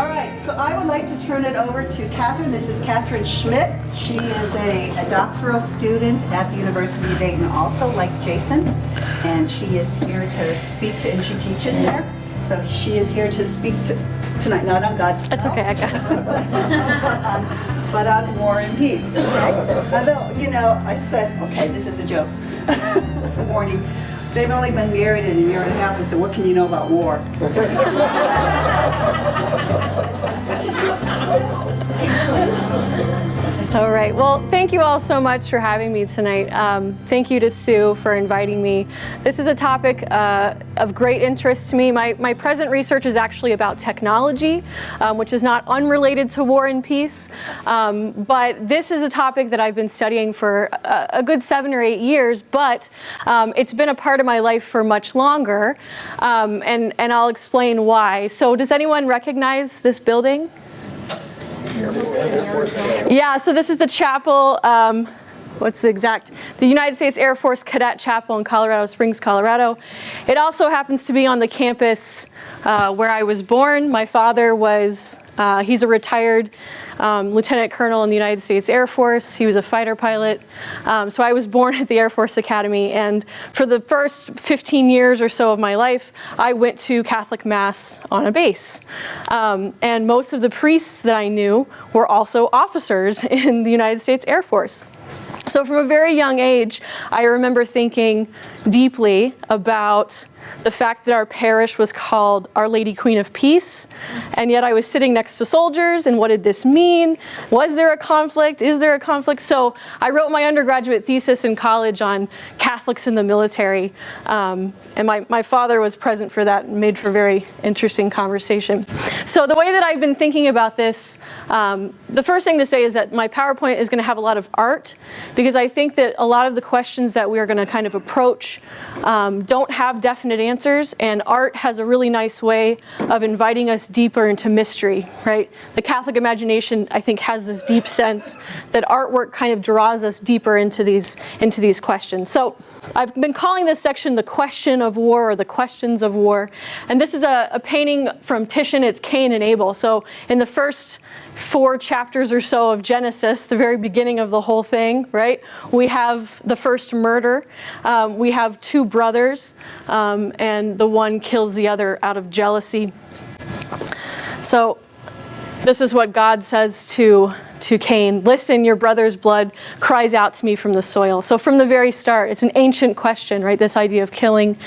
All right, so I would like to turn it over to Catherine. This is Catherine Schmidt. She is a doctoral student at the University of Dayton also, like Jason. And she is here to speak to, and she teaches there. So she is here to speak tonight, not on God's That's okay, I got it. but on war and peace. Okay? Although, you know, I said, okay, this is a joke. Warning. They've only been married in a year and a half, and so what can you know about war? All right. Well, thank you all so much for having me tonight. Thank you to Sue for inviting me. This is a topic of great interest to me. My present research is actually about technology, which is not unrelated to war and peace. But this is a topic that I've been studying for a good 7 or 8 years, but it's been a part of my life for much longer. And I'll explain why. So does anyone recognize this building? Yeah, so this is the chapel, the United States Air Force Cadet Chapel in Colorado Springs, Colorado. It also happens to be on the campus where I was born. My father was, he's a retired lieutenant colonel in the United States Air Force. He was a fighter pilot. So I was born at the Air Force Academy, and for the first 15 years or so of my life, I went to Catholic Mass on a base. And most of the priests that I knew were also officers in the United States Air Force. So from a very young age, I remember thinking deeply about the fact that our parish was called Our Lady Queen of Peace, and yet I was sitting next to soldiers, and what did this mean? Was there a conflict? Is there a conflict? So I wrote my undergraduate thesis in college on Catholics in the military, and my father was present for that and made for very interesting conversation. So the way that I've been thinking about this, the first thing to say is that my PowerPoint is going to have a lot of art, because I think that a lot of the questions that we are going to kind of approach don't have definite answers, and art has a really nice way of inviting us deeper into mystery, right? The Catholic imagination, I think, has this deep sense that artwork kind of draws us deeper into these questions. So I've been calling this section the question of war, or the questions of war, and this is a painting from Titian. It's Cain and Abel. So in the first 4 chapters or so of Genesis, the very beginning of the whole thing, right? We have the first murder. We have 2 brothers, and the one kills the other out of jealousy. So this is what God says to Cain. Listen, your brother's blood cries out to me from the soil. So from the very start, it's an ancient question, right? This idea of killing,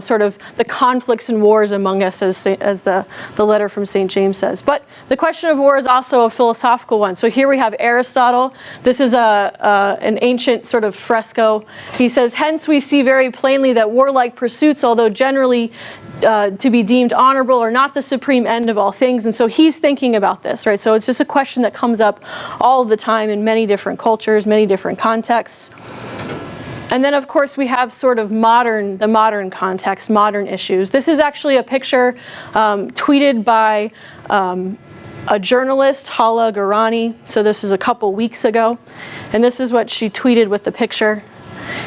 sort of the conflicts and wars among us, as the letter from St. James says. But the question of war is also a philosophical one. So here we have Aristotle. This is an ancient sort of fresco. He says, hence we see very plainly that warlike pursuits, although generally to be deemed honorable, are not the supreme end of all things. And so he's thinking about this, right? So it's just a question that comes up all the time in many different cultures, many different contexts. And then, of course, we have sort of the modern context, modern issues. This is actually a picture tweeted by a journalist, Hala Garani. So this is a couple weeks ago. And this is what she tweeted with the picture.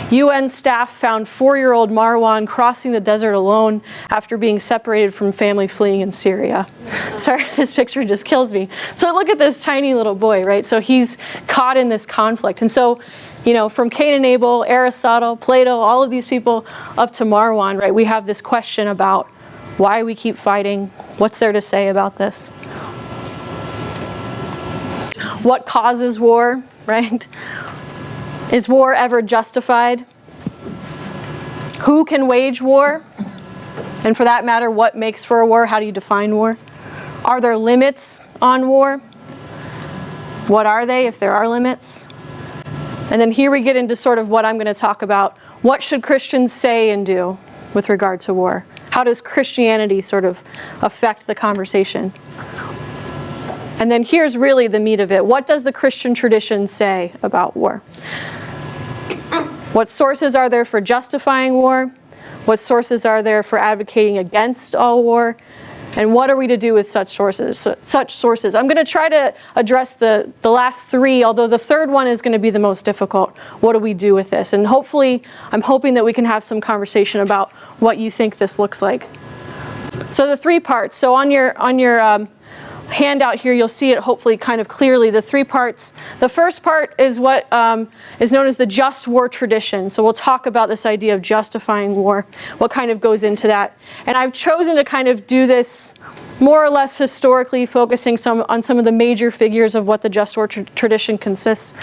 UN staff found 4-year-old Marwan crossing the desert alone after being separated from family fleeing in Syria. Sorry, this picture just kills me. So look at this tiny little boy, right? So he's caught in this conflict. And so, you know, from Cain and Abel, Aristotle, Plato, all of these people up to Marwan, right? We have this question about why we keep fighting. What's there to say about this? What causes war, right? Is war ever justified? Who can wage war? And for that matter, what makes for a war? How do you define war? Are there limits on war? What are they, if there are limits? And then here we get into sort of what I'm going to talk about. What should Christians say and do with regard to war? How does Christianity sort of affect the conversation? And then here's really the meat of it. What does the Christian tradition say about war? What sources are there for justifying war? What sources are there for advocating against all war? And what are we to do with such sources? I'm going to try to address the last 3, although the third one is going to be the most difficult. What do we do with this? And hopefully, I'm hoping that we can have some conversation about what you think this looks like. So the 3 parts. So on your handout here, you'll see it hopefully kind of clearly, the 3 parts. The first part is what is known as the just war tradition. So we'll talk about this idea of justifying war, what kind of goes into that. And I've chosen to kind of do this more or less historically, focusing on some of the major figures of what the just war tradition consists.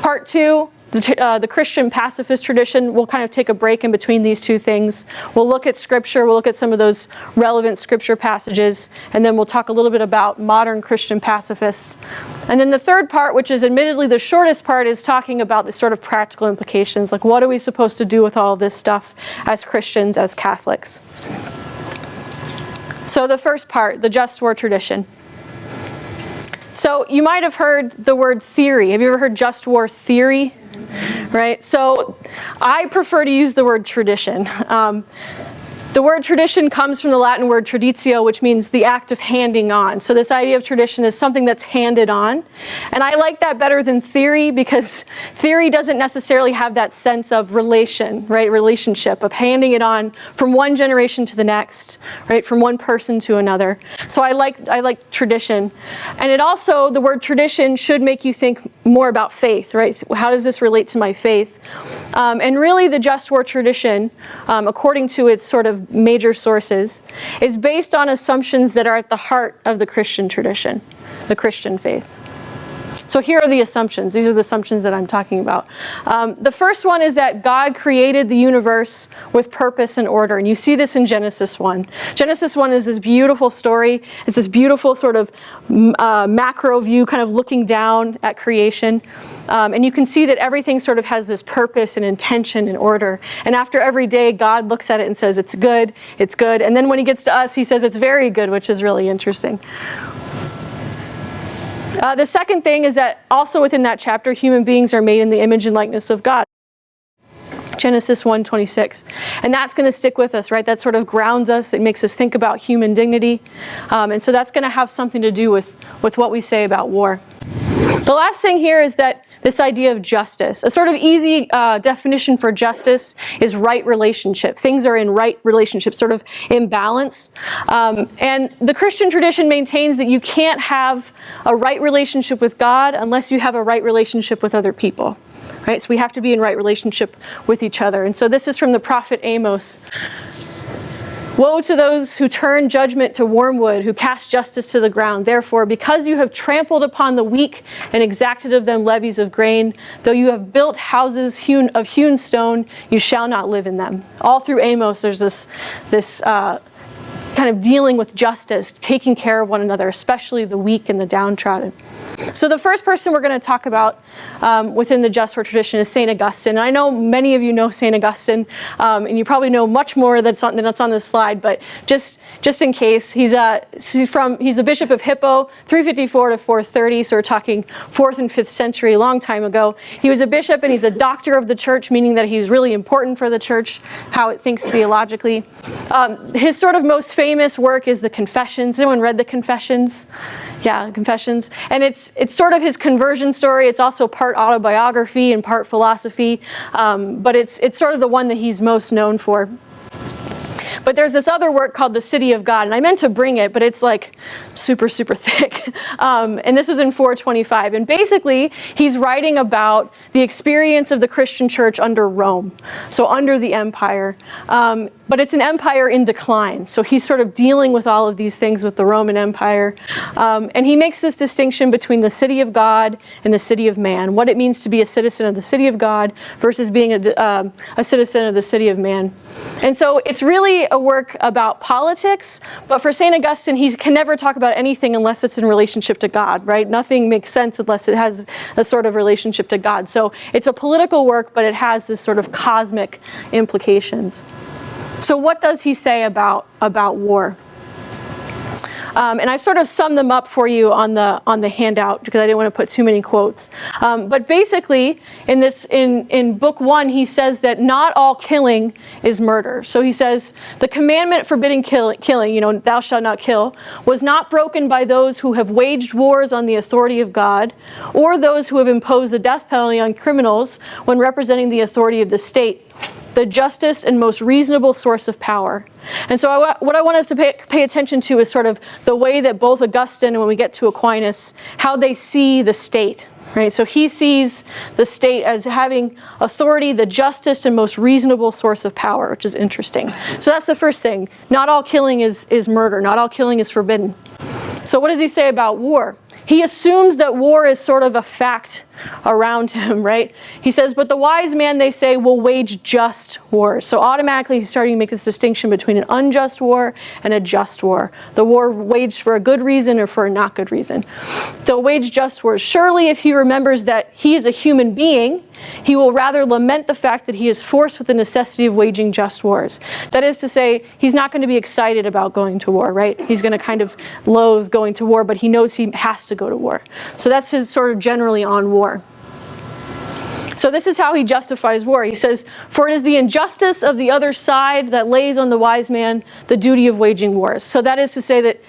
Part 2, the Christian pacifist tradition. We'll kind of take a break in between these 2 things. We'll look at scripture, we'll look at some of those relevant scripture passages, and then we'll talk a little bit about modern Christian pacifists. And then the third part, which is admittedly the shortest part, is talking about the sort of practical implications, like what are we supposed to do with all this stuff as Christians, as Catholics. So the first part, the just war tradition. So you might have heard the word theory. Have you ever heard just war theory? Right? So I prefer to use the word tradition. The word tradition comes from the Latin word traditio, which means the act of handing on. So this idea of tradition is something that's handed on. And I like that better than theory, because theory doesn't necessarily have that sense of relation, right? Relationship, of handing it on from one generation to the next, right? From one person to another. So I like tradition. And it also, the word tradition should make you think more about faith, right? How does this relate to my faith? And really the just war tradition, according to its sort of major sources, is based on assumptions that are at the heart of the Christian tradition, the Christian faith. So here are the assumptions. These are the assumptions that I'm talking about. The first one is that God created the universe with purpose and order. And you see this in Genesis 1. Genesis 1 is this beautiful story. It's this beautiful sort of macro view, kind of looking down at creation. And you can see that everything sort of has this purpose and intention and order. And after every day, God looks at it and says, it's good, it's good. And then when he gets to us, he says, it's very good, which is really interesting. The second thing is that also within that chapter, human beings are made in the image and likeness of God. Genesis 1:26. And that's going to stick with us, right? That sort of grounds us. It makes us think about human dignity. And so that's going to have something to do with what we say about war. The last thing here is that this idea of justice. A sort of easy definition for justice is right relationship. Things are in right relationship, sort of in balance. And the Christian tradition maintains that you can't have a right relationship with God unless you have a right relationship with other people. Right? So we have to be in right relationship with each other. And so this is from the prophet Amos. Woe to those who turn judgment to wormwood, who cast justice to the ground. Therefore, because you have trampled upon the weak and exacted of them levies of grain, though you have built houses of hewn stone, you shall not live in them. All through Amos, there's this kind of dealing with justice, taking care of one another, especially the weak and the downtrodden. So the first person we're going to talk about within the just war tradition is St. Augustine. And I know many of you know St. Augustine, and you probably know much more than that's on this slide, but just in case, he's the Bishop of Hippo, 354 to 430, so we're talking 4th and 5th century, a long time ago. He was a bishop and he's a doctor of the church, meaning that he's really important for the church, how it thinks theologically. His sort of most famous work is the Confessions. Anyone read the Confessions? Yeah, Confessions. And it's sort of his conversion story. It's also part autobiography and part philosophy, but it's sort of the one that he's most known for. But there's this other work called The City of God, and I meant to bring it, but it's like super, super thick. And this was in 425. And basically, he's writing about the experience of the Christian church under Rome, so under the empire. But it's an empire in decline. So he's sort of dealing with all of these things with the Roman Empire. And he makes this distinction between the city of God and the city of man, what it means to be a citizen of the city of God versus being a citizen of the city of man. And so it's really a work about politics, but for St. Augustine, he can never talk about anything unless it's in relationship to God, right? Nothing makes sense unless it has a sort of relationship to God. So it's a political work, but it has this sort of cosmic implications. So what does he say about war? And I've sort of summed them up for you on the handout because I didn't want to put too many quotes. But basically, in book 1, he says that not all killing is murder. So he says the commandment forbidding killing, thou shalt not kill, was not broken by those who have waged wars on the authority of God, or those who have imposed the death penalty on criminals when representing the authority of the state. the justest and most reasonable source of power. And so what I want us to pay attention to is sort of the way that both Augustine and when we get to Aquinas, how they see the state. Right? So he sees the state as having authority, the justest and most reasonable source of power, which is interesting. So that's the first thing. Not all killing is murder. Not all killing is forbidden. So what does he say about war? He assumes that war is sort of a fact around him, right? He says, but the wise man, they say, will wage just wars. So automatically he's starting to make this distinction between an unjust war and a just war. The war waged for a good reason or for a not good reason. They'll wage just wars. Surely if he remembers that he is a human being, he will rather lament the fact that he is forced with the necessity of waging just wars. That is to say, he's not going to be excited about going to war, right? He's going to kind of loathe going to war, but he knows he has to go to war. So that's his sort of generally on war. So this is how he justifies war. He says, for it is the injustice of the other side that lays on the wise man the duty of waging wars. So that is to say that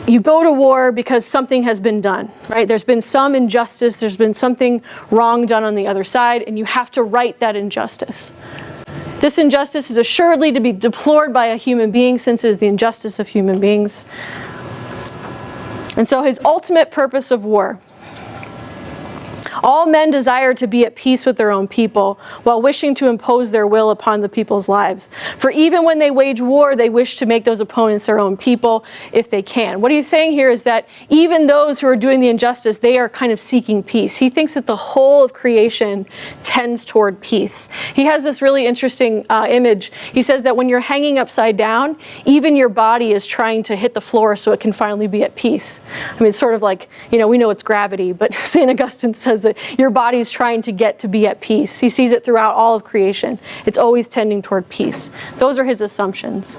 you go to war because something has been done, right? There's been some injustice, there's been something wrong done on the other side, and you have to right that injustice. This injustice is assuredly to be deplored by a human being, since it is the injustice of human beings. And so his ultimate purpose of war. All men desire to be at peace with their own people, while wishing to impose their will upon the people's lives. For even when they wage war, they wish to make those opponents their own people, if they can. What he's saying here is that even those who are doing the injustice, they are kind of seeking peace. He thinks that the whole of creation tends toward peace. He has this really interesting image. He says that when you're hanging upside down, even your body is trying to hit the floor so it can finally be at peace. I mean, it's sort of like, we know it's gravity, but St. Augustine says that your body's trying to get to be at peace. He sees it throughout all of creation. It's always tending toward peace. Those are his assumptions.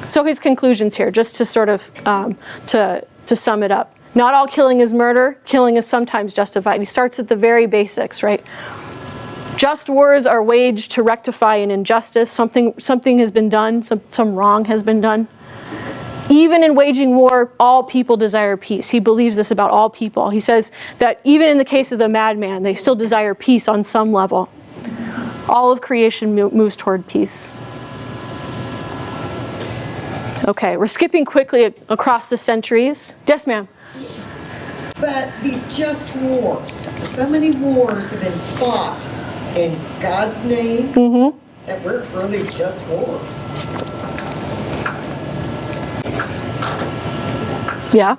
So his conclusions here, just to sort of to sum it up. Not all killing is murder. Killing is sometimes justified. He starts at the very basics, right? Just wars are waged to rectify an injustice. Something has been done. Some wrong has been done. Even in waging war, all people desire peace. He believes this about all people. He says that even in the case of the madman, they still desire peace on some level. All of creation moves toward peace. Okay, we're skipping quickly across the centuries. Yes, ma'am? But these just wars, so many wars have been fought in God's name that weren't really just wars. Yeah.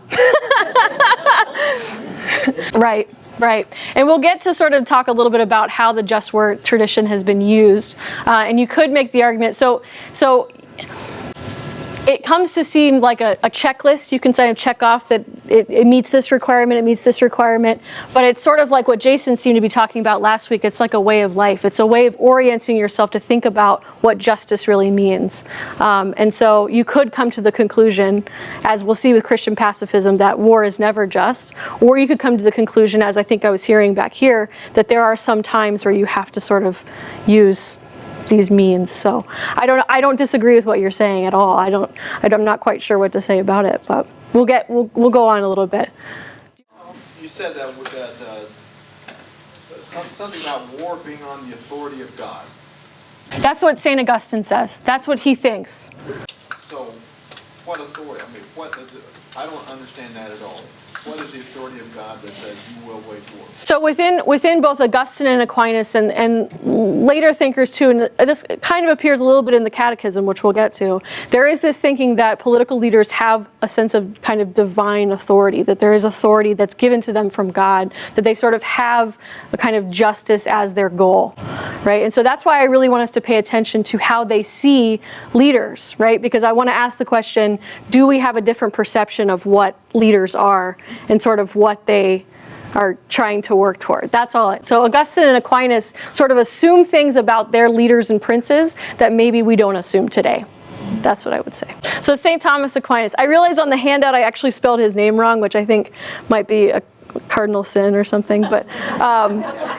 Right. And we'll get to sort of talk a little bit about how the just war tradition has been used. And you could make the argument, so it comes to seem like a checklist. You can kind of check off that it meets this requirement, it meets this requirement. But it's sort of like what Jason seemed to be talking about last week. It's like a way of life. It's a way of orienting yourself to think about what justice really means. And so you could come to the conclusion, as we'll see with Christian pacifism, that war is never just. Or you could come to the conclusion, as I think I was hearing back here, that there are some times where you have to sort of use these means. So I don't disagree with what you're saying at all. I'm not quite sure what to say about it, but we'll go on a little bit. You said that with something about war being on the authority of God. That's what St. Augustine says. That's what he thinks. So, what authority? I don't understand that at all. What is the authority of God that says you will wage war? So within both Augustine and Aquinas and later thinkers too, and this kind of appears a little bit in the Catechism, which we'll get to, there is this thinking that political leaders have a sense of kind of divine authority, that there is authority that's given to them from God, that they sort of have a kind of justice as their goal, right? And so that's why I really want us to pay attention to how they see leaders, right? Because I want to ask the question, do we have a different perception of what leaders are and sort of what they are trying to work toward? That's all. So Augustine and Aquinas sort of assume things about their leaders and princes that maybe we don't assume today. That's what I would say. So St. Thomas Aquinas. I realized on the handout I actually spelled his name wrong, which I think might be a cardinal sin or something, but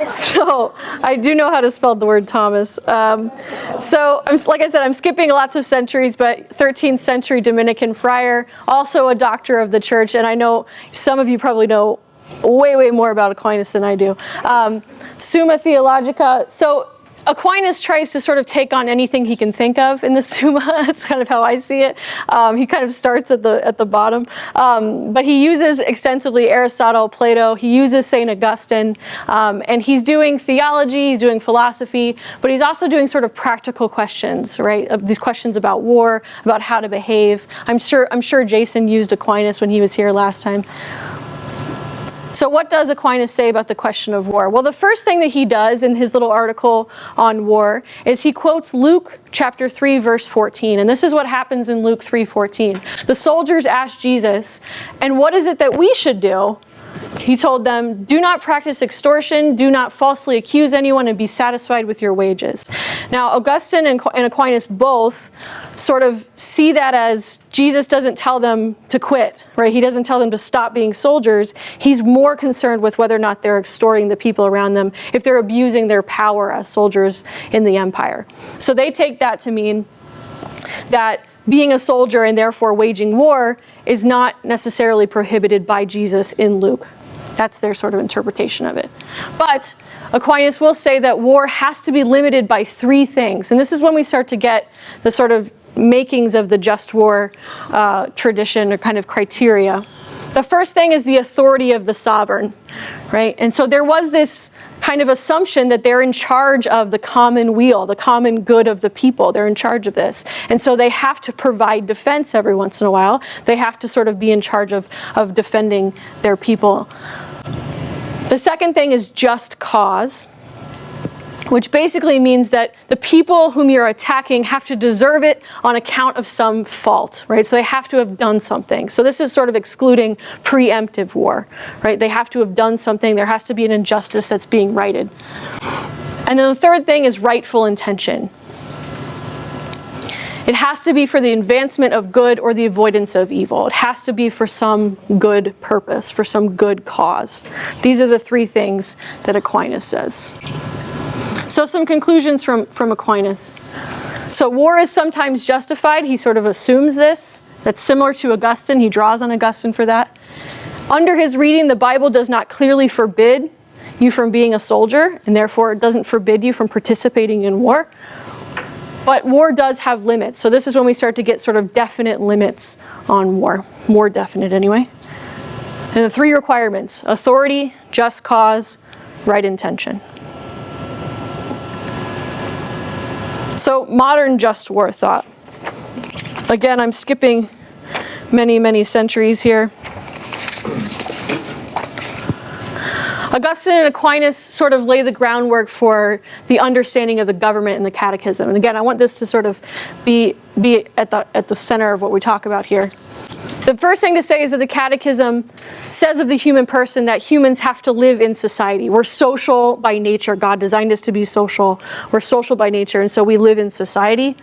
so I do know how to spell the word Thomas. So like I said, I'm skipping lots of centuries, but 13th century Dominican friar, also a doctor of the church, and I know some of you probably know way more about Aquinas than I do. Summa Theologica. So Aquinas tries to sort of take on anything he can think of in the Summa. That's kind of how I see it. He kind of starts at the bottom, but he uses extensively Aristotle, Plato. He uses St. Augustine, and he's doing theology, he's doing philosophy, but he's also doing sort of practical questions, right? These questions about war, about how to behave. I'm sure Jason used Aquinas when he was here last time. So what does Aquinas say about the question of war? Well, the first thing that he does in his little article on war is he quotes Luke chapter 3, verse 14. And this is what happens in Luke 3:14. The soldiers asked Jesus, "And what is it that we should do?" He told them, "Do not practice extortion, do not falsely accuse anyone, and be satisfied with your wages." Now, Augustine and Aquinas both sort of see that as Jesus doesn't tell them to quit, right? He doesn't tell them to stop being soldiers. He's more concerned with whether or not they're extorting the people around them, if they're abusing their power as soldiers in the empire. So they take that to mean that being a soldier and therefore waging war is not necessarily prohibited by Jesus in Luke. That's their sort of interpretation of it. But Aquinas will say that war has to be limited by three things. And this is when we start to get the sort of makings of the just war tradition or kind of criteria. The first thing is the authority of the sovereign, right? And so there was this kind of assumption that they're in charge of the common weal, the common good of the people. They're in charge of this. And so they have to provide defense every once in a while. They have to sort of be in charge of defending their people. The second thing is just cause, which basically means that the people whom you're attacking have to deserve it on account of some fault, right? So they have to have done something. So this is sort of excluding preemptive war, right? They have to have done something. There has to be an injustice that's being righted. And then the third thing is rightful intention. It has to be for the advancement of good or the avoidance of evil. It has to be for some good purpose, for some good cause. These are the three things that Aquinas says. So some conclusions from Aquinas. So war is sometimes justified. He sort of assumes this. That's similar to Augustine. He draws on Augustine for that. Under his reading, the Bible does not clearly forbid you from being a soldier, and therefore it doesn't forbid you from participating in war. But war does have limits. So this is when we start to get sort of definite limits on war. More definite anyway. And the three requirements: authority, just cause, right intention. So modern just war thought. Again, I'm skipping many, many centuries here. Augustine and Aquinas sort of lay the groundwork for the understanding of the government and the catechism. And again, I want this to sort of be at the center of what we talk about here. The first thing to say is that the catechism says of the human person that humans have to live in society. We're social by nature. God designed us to be social. We're social by nature, and so we live in society.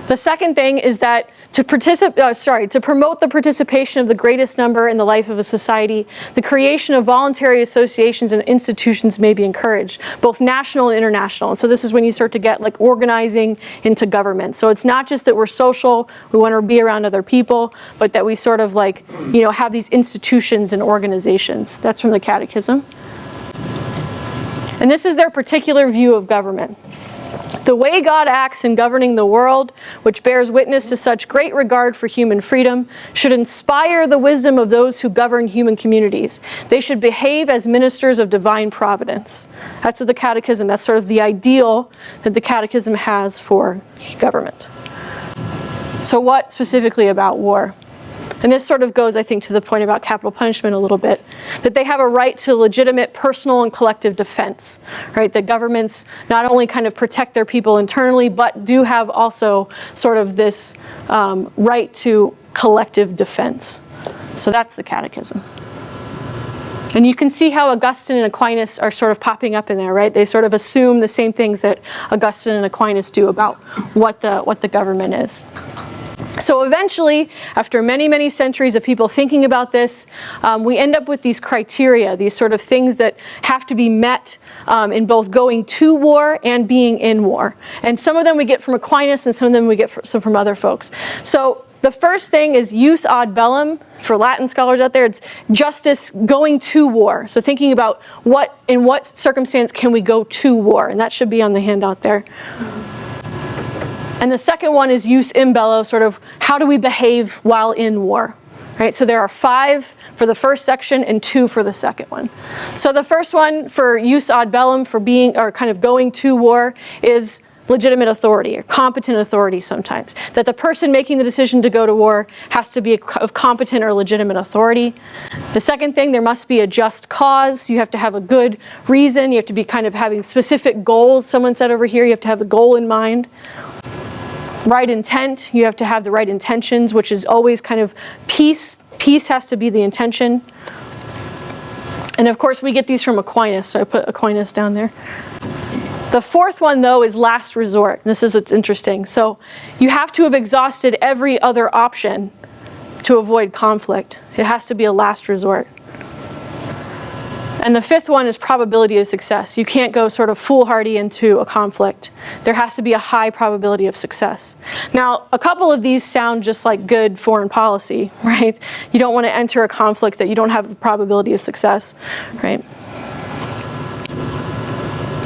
The second thing is that to promote the participation of the greatest number in the life of a society, the creation of voluntary associations and institutions may be encouraged, both national and international. And so this is when you start to get like organizing into government. So it's not just that we're social, we want to be around other people, but that we sort of like, have these institutions and organizations. That's from the Catechism. And this is their particular view of government. The way God acts in governing the world, which bears witness to such great regard for human freedom, should inspire the wisdom of those who govern human communities. They should behave as ministers of divine providence. That's what the Catechism, that's sort of the ideal that the Catechism has for government. So what specifically about war? And this sort of goes, I think, to the point about capital punishment a little bit, that they have a right to legitimate personal and collective defense, right? That governments not only kind of protect their people internally, but do have also sort of this right to collective defense. So that's the Catechism. And you can see how Augustine and Aquinas are sort of popping up in there, right? They sort of assume the same things that Augustine and Aquinas do about what the government is. So eventually, after many, many centuries of people thinking about this, we end up with these criteria, these sort of things that have to be met in both going to war and being in war. And some of them we get from Aquinas, and some of them we get from other folks. So The first thing is jus ad bellum. For Latin scholars out there, it's justice going to war. So thinking about in what circumstance can we go to war, and that should be on the handout there. And the second one is jus in bello, sort of how do we behave while in war. Right, so there are 5 for the first section and 2 for the second one. So the first one for jus ad bellum, for being or kind of going to war, is legitimate authority or competent authority sometimes. That the person making the decision to go to war has to be of competent or legitimate authority. The second thing, there must be a just cause. You have to have a good reason. You have to be kind of having specific goals. Someone said over here, you have to have the goal in mind. Right intent, you have to have the right intentions, which is always kind of peace. Peace has to be the intention. And of course, we get these from Aquinas, so I put Aquinas down there. The fourth one, though, is last resort. This is what's interesting. So you have to have exhausted every other option to avoid conflict. It has to be a last resort. And the fifth one is probability of success. You can't go sort of foolhardy into a conflict. There has to be a high probability of success. Now, a couple of these sound just like good foreign policy, right? You don't want to enter a conflict that you don't have the probability of success, right?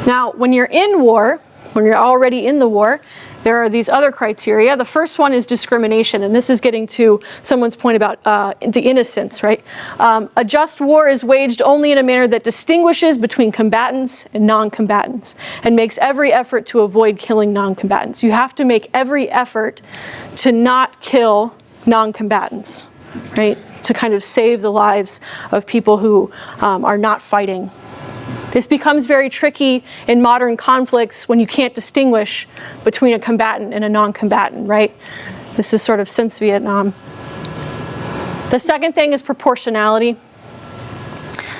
Now, when you're in war, when you're already in the war, there are these other criteria. The first one is discrimination, and this is getting to someone's point about the innocence, right? A just war is waged only in a manner that distinguishes between combatants and non-combatants and makes every effort to avoid killing non-combatants. You have to make every effort to not kill non-combatants, right? To kind of save the lives of people who are not fighting. This becomes very tricky in modern conflicts when you can't distinguish between a combatant and a non-combatant, right? This is sort of since Vietnam. The second thing is proportionality.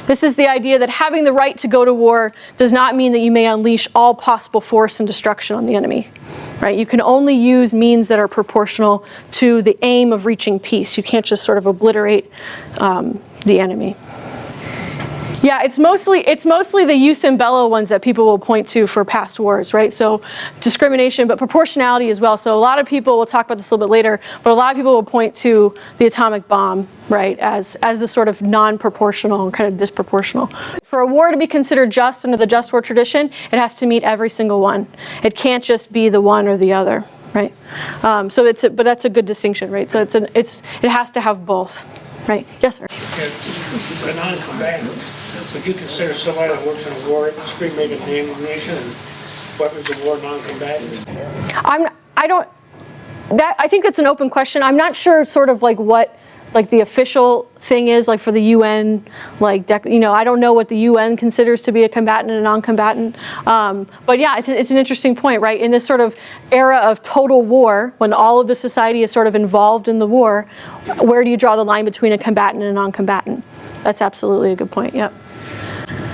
This is the idea that having the right to go to war does not mean that you may unleash all possible force and destruction on the enemy, right? You can only use means that are proportional to the aim of reaching peace. You can't just sort of obliterate the enemy. Yeah, it's mostly the jus in bello ones that people will point to for past wars, right? So discrimination, but proportionality as well. So a lot of people, we'll talk about this a little bit later, but a lot of people will point to the atomic bomb, right, as the sort of non-proportional and kind of disproportional. For a war to be considered just under the just war tradition, it has to meet every single one. It can't just be the one or the other, right? But that's a good distinction, right? So it has to have both. Right. Yes, sir. A non-combatant, would you consider somebody that works in a war industry, maybe an ammunition and weapons of war non-combatant? I think that's an open question. I'm not sure sort of like what the official thing is, like for the UN, I don't know what the UN considers to be a combatant and a non-combatant. But yeah, it's an interesting point, right? In this sort of era of total war, when all of the society is sort of involved in the war, where do you draw the line between a combatant and a non-combatant? That's absolutely a good point, yep.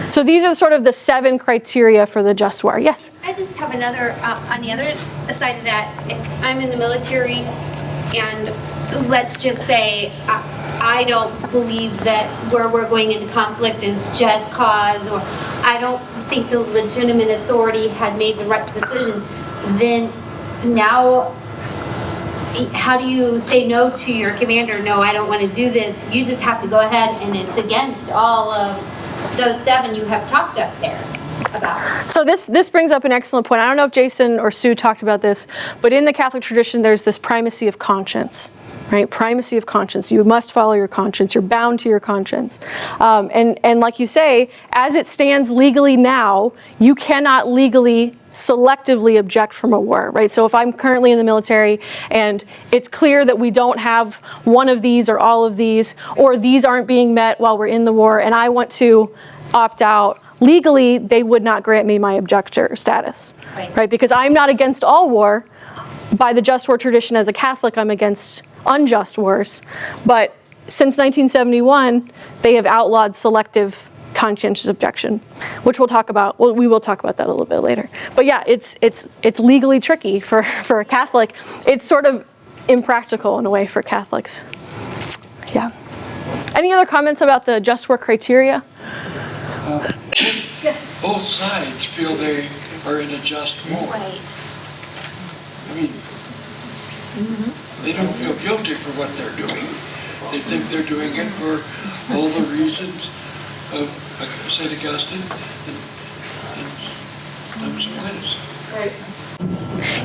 So these are sort of the 7 criteria for the just war. Yes? I just have another, on the other side of that, if I'm in the military and let's just say I don't believe that where we're going into conflict is just cause, or I don't think the legitimate authority had made the right decision, then now how do you say no to your commander? No, I don't want to do this. You just have to go ahead, and it's against all of those 7 you have talked up there about. So this brings up an excellent point. I don't know if Jason or Sue talked about this, but in the Catholic tradition, there's this primacy of conscience. Right, primacy of conscience. You must follow your conscience. You're bound to your conscience. And like you say, as it stands legally now, you cannot legally selectively object from a war, right? So if I'm currently in the military and it's clear that we don't have one of these or all of these, or these aren't being met while we're in the war, and I want to opt out, legally, they would not grant me my objector status, right? Because I'm not against all war. By the just war tradition as a Catholic, I'm against unjust wars. But since 1971, they have outlawed selective conscientious objection, which we'll talk about. Well, we will talk about that a little bit later. But yeah, it's legally tricky for a Catholic. It's sort of impractical in a way for Catholics. Yeah. Any other comments about the just war criteria? Yes. Both sides feel they are in a just war. Right. I mean, they don't feel guilty for what they're doing. They think they're doing it for all the reasons of St. Augustine and Thomas Aquinas.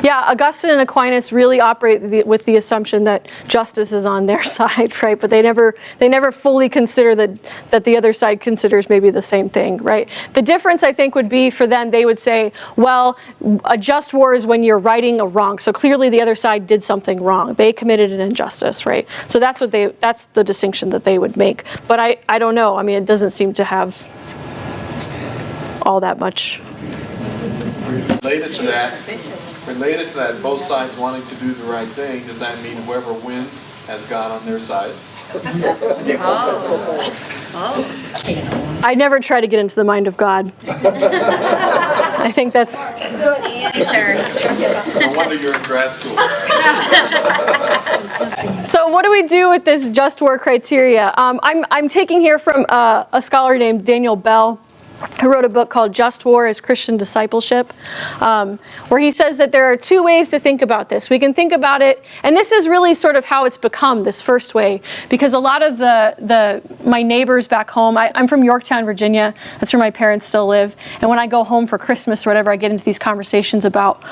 Yeah, Augustine and Aquinas really operate with the assumption that justice is on their side, right? But they never fully consider that the other side considers maybe the same thing, right? The difference, I think, would be for them, they would say, well, a just war is when you're righting a wrong. So clearly the other side did something wrong. They committed an injustice, right? So that's the distinction that they would make. But I don't know. I mean, it doesn't seem to have all that much. Related to that, both sides wanting to do the right thing, does that mean whoever wins has God on their side? I never try to get into the mind of God. I think that's... Good answer. No wonder you're in grad school. So what do we do with this just war criteria? I'm taking here from a scholar named Daniel Bell, who wrote a book called Just War as Christian Discipleship, where he says that there are two ways to think about this. We can think about it, and this is really sort of how it's become, this first way, because a lot of my neighbors back home, I'm from Yorktown, Virginia. That's where my parents still live. And when I go home for Christmas or whatever, I get into these conversations about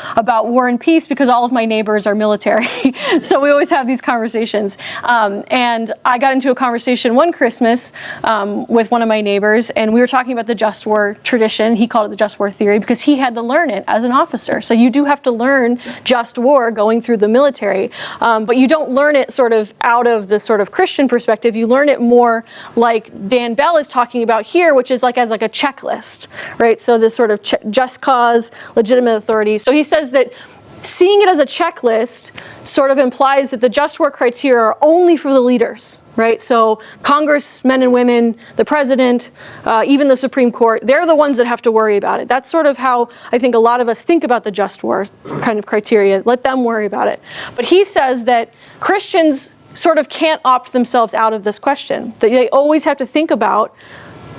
war and peace because all of my neighbors are military. So we always have these conversations. And I got into a conversation one Christmas with one of my neighbors, and we were talking about the just war tradition. He called it the just war theory because he had to learn it as an officer. So you do have to learn just war going through the military, but you don't learn it sort of out of the sort of Christian perspective. You learn it more like Dan Bell is talking about here, which is like as like a checklist, right? So this sort of just cause, legitimate authority. So he says that seeing it as a checklist sort of implies that the just war criteria are only for the leaders, right? So congressmen and women, the president, even the Supreme Court, they're the ones that have to worry about it. That's sort of how I think a lot of us think about the just war kind of criteria. Let them worry about it. But he says that Christians sort of can't opt themselves out of this question, that they always have to think about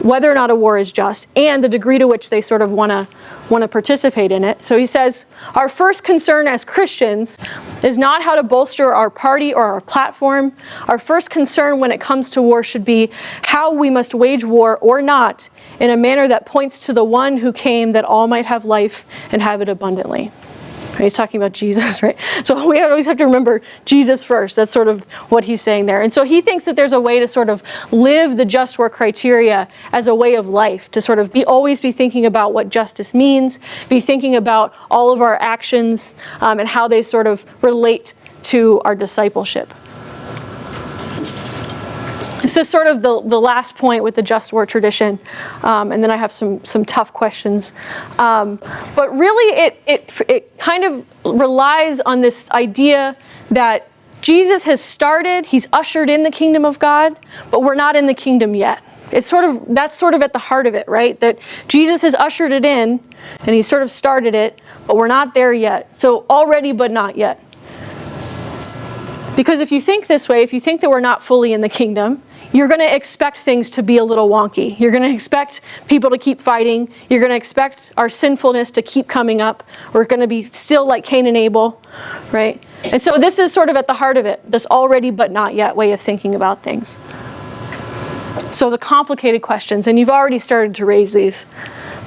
whether or not a war is just and the degree to which they sort of want to participate in it. So he says, our first concern as Christians is not how to bolster our party or our platform. Our first concern when it comes to war should be how we must wage war or not in a manner that points to the one who came that all might have life and have it abundantly. He's talking about Jesus, right? So we always have to remember Jesus first. That's sort of what he's saying there. And so he thinks that there's a way to sort of live the just war criteria as a way of life, to sort of always be thinking about what justice means, be thinking about all of our actions and how they sort of relate to our discipleship. This is sort of the last point with the just war tradition, and then I have some tough questions. But really, it kind of relies on this idea that Jesus has started, he's ushered in the kingdom of God, but we're not in the kingdom yet. That's sort of at the heart of it, right? That Jesus has ushered it in, and he sort of started it, but we're not there yet. So already, but not yet. Because if you think this way, if you think that we're not fully in the kingdom, you're going to expect things to be a little wonky. You're going to expect people to keep fighting. You're going to expect our sinfulness to keep coming up. We're going to be still like Cain and Abel, right? And so this is sort of at the heart of it, this already but not yet way of thinking about things. So the complicated questions, and you've already started to raise these.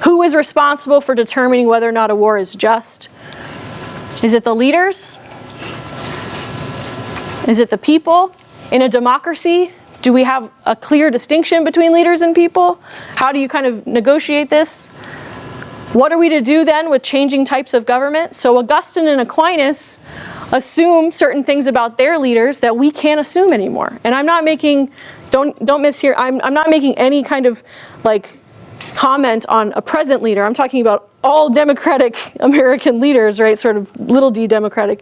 Who is responsible for determining whether or not a war is just? Is it the leaders? Is it the people? In a democracy, do we have a clear distinction between leaders and people? How do you kind of negotiate this? What are we to do then with changing types of government? So Augustine and Aquinas assume certain things about their leaders that we can't assume anymore. And I'm not making, don't mishear, I'm not making any kind of like comment on a present leader. I'm talking about all democratic American leaders, right? Sort of little d democratic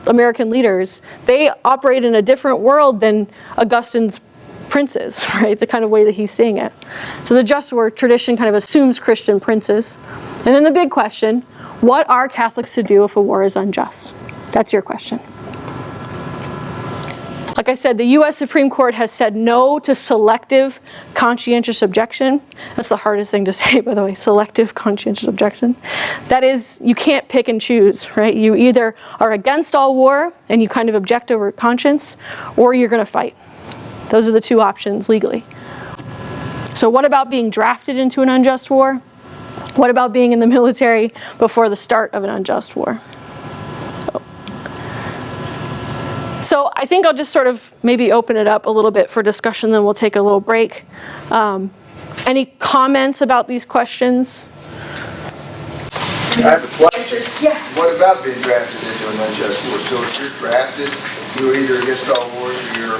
American leaders. They operate in a different world than Augustine's princes, right? The kind of way that he's seeing it. So the just war tradition kind of assumes Christian princes. And then the big question, what are Catholics to do if a war is unjust? That's your question. Like I said, the U.S. Supreme Court has said no to selective conscientious objection. That's the hardest thing to say, by the way, selective conscientious objection. That is, you can't pick and choose, right? You either are against all war and you kind of object over conscience, or you're going to fight. Those are the two options legally. So what about being drafted into an unjust war? What about being in the military before the start of an unjust war? So I think I'll just sort of maybe open it up a little bit for discussion, then we'll take a little break. Any comments about these questions? I have a question. Yeah. What about being drafted into an unjust war? So if you're drafted, you're either against all wars or you're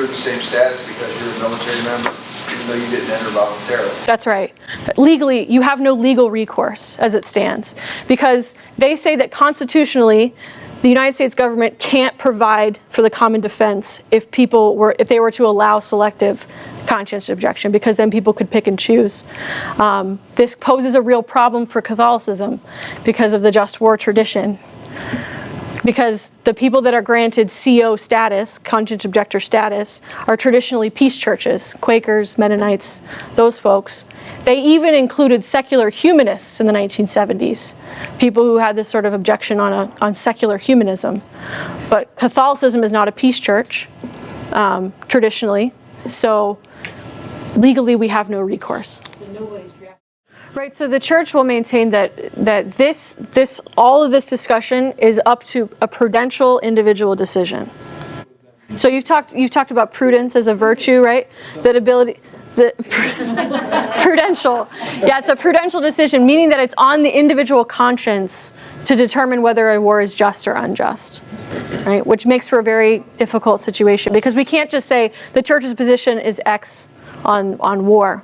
in the same status because you're a military member, even though you didn't enter voluntarily. That's right. Legally, you have no legal recourse as it stands, because they say that constitutionally, the United States government can't provide for the common defense if they were to allow selective conscientious objection, because then people could pick and choose. This poses a real problem for Catholicism because of the just war tradition. Because the people that are granted CO status, conscientious objector status, are traditionally peace churches, Quakers, Mennonites, those folks. They even included secular humanists in the 1970s, people who had this sort of objection on secular humanism. But Catholicism is not a peace church, traditionally, so legally we have no recourse. Right, so the church will maintain that all of this discussion is up to a prudential individual decision. So you've talked about prudence as a virtue, right? That ability. Prudential. Yeah, it's a prudential decision, meaning that it's on the individual conscience to determine whether a war is just or unjust, right? Which makes for a very difficult situation, because we can't just say the church's position is X on war,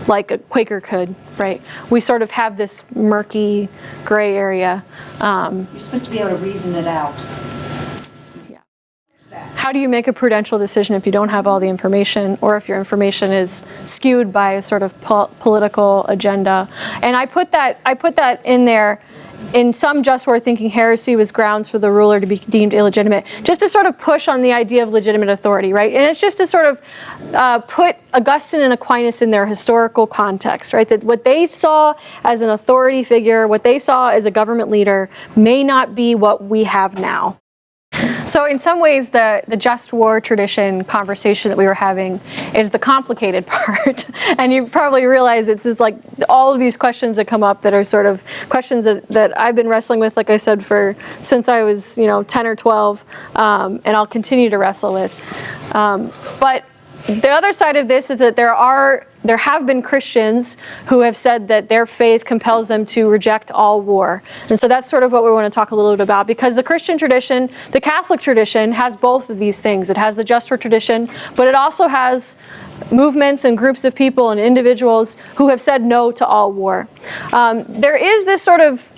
like a Quaker could, right? We sort of have this murky gray area. You're supposed to be able to reason it out. How do you make a prudential decision if you don't have all the information, or if your information is skewed by a sort of political agenda? And I put that in there. In some just war thinking, heresy was grounds for the ruler to be deemed illegitimate, just to sort of push on the idea of legitimate authority, right? And it's just to sort of put Augustine and Aquinas in their historical context, right? That what they saw as an authority figure, what they saw as a government leader, may not be what we have now. So in some ways, the just war tradition conversation that we were having is the complicated part. And you probably realize it's just like all of these questions that come up that are sort of questions that I've been wrestling with, like I said, since I was 10 or 12, and I'll continue to wrestle with. But the other side of this is that there have been Christians who have said that their faith compels them to reject all war. And so that's sort of what we want to talk a little bit about, because the Christian tradition, the Catholic tradition, has both of these things. It has the just war tradition, but it also has movements and groups of people and individuals who have said no to all war. There is this sort of